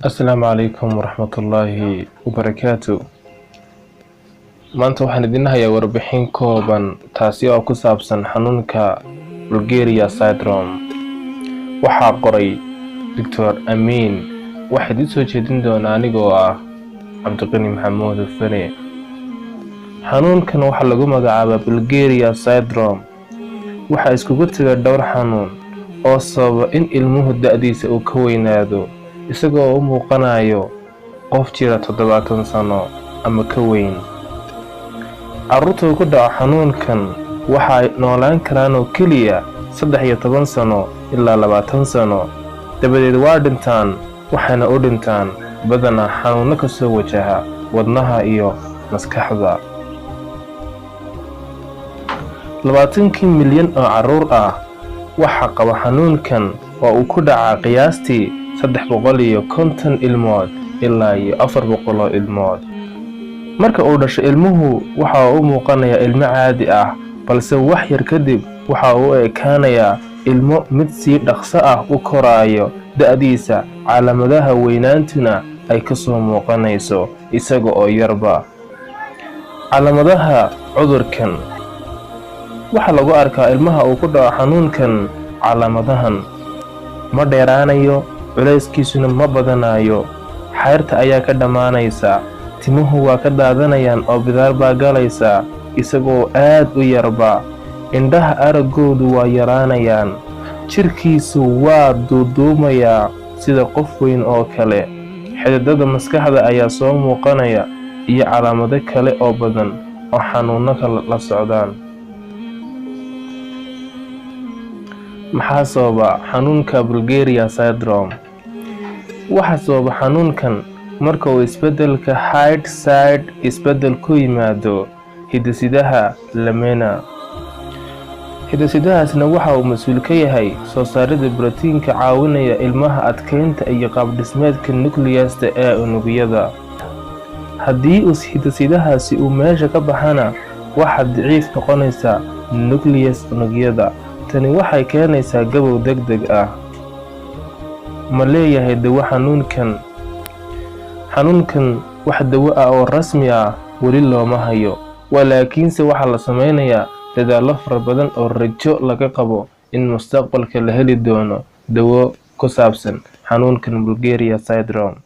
السلام عليكم ورحمة الله وبركاته. maanta waxaan idin hayaa warbixin kooban taasi oo ku saabsan xanuunka Buergeria syndrome. waxaa qoray Dr. Amin. waxaa idin soo jeedin doona anigoo ah Cabdiqani Maxamuud Fane. xanuunkan waxaa lagu magacaabaa Buergeria syndrome. waxaa iskugu taga dhowr xanuun oo sababa in ilmuhu da'diisa uu ka weynaado isagoo u muuqanayo qof jira 70 sano ama ka weyn. carruurta ku dhaca xanuunkan waxay noolaan karaan oo keliya 13 sano ilaa 20 sano, dabadeed waa dhintaan. waxayna u dhintaan badanaa xanuuno ka soo wajaha wadnaha iyo maskaxda. 20 milyan oo carruur ah waxaa qaba xanuunkan oo uu ku dhacaa qiyaastii 350 ilmood ilaa 400 ilmood. marka uu dhasho ilmuhu waxa uu muuqanayaa ilmo caadi ah, balse wax yar kadib waxa uu ekaanayaa ilmo mid si dhaqso ah u koraayo da'diisa. calaamadaha weynaantuna ay ka soo muuqanayso isaga oo yarba. calaamadaha cudurkan waxa lagu arkaa ilmaha uu ku dhaco xanuunkan. calaamadahan ma dheeraanayo, culayskiisuna ma badanayo, xayrta ayaa ka dhammaanaysa, timuhu waa ka daadanayaan oo bidaar baa galaysa isagoo aad u yarba. indhaha araggoodu waa yaraanayaan, jirkiisu waa duuduumayaa sida qof weyn oo kale. xididada maskaxda ayaa soo muuqanaya iyo calaamado kale oo badan oo xanuuno kale la socdaan. maxaa sababa xanuunka Buergeria syndrome? waxaa sababa xanuunkan marka uu isbeddelka hydroxide isbeddel ku yimaado hiddo-sidaha lamina. hiddo-sidahaasna waxa uu mas'uul ka yahay soo saaridda borotiinka caawinaya ilmaha adkeynta iyo qaab-dhismeedka nucleus-ta ee unugyada. haddii hiddo-sidahaasi uu meesha ka baxana waxaa daciif noqonaysa nucleus unugyada. tani waxay keenaysaa gabow degdeg ah. ma leeyahay dawo xanuunkan? xanuunkan wax dawo ah oo rasmi ah weli looma hayo, laakiinse waxaa la sameynayaa dadaallo fara badan oo rajo laga qabo in mustaqbalka la heli doono dawo ku saabsan xanuunkan Buergeria syndrome.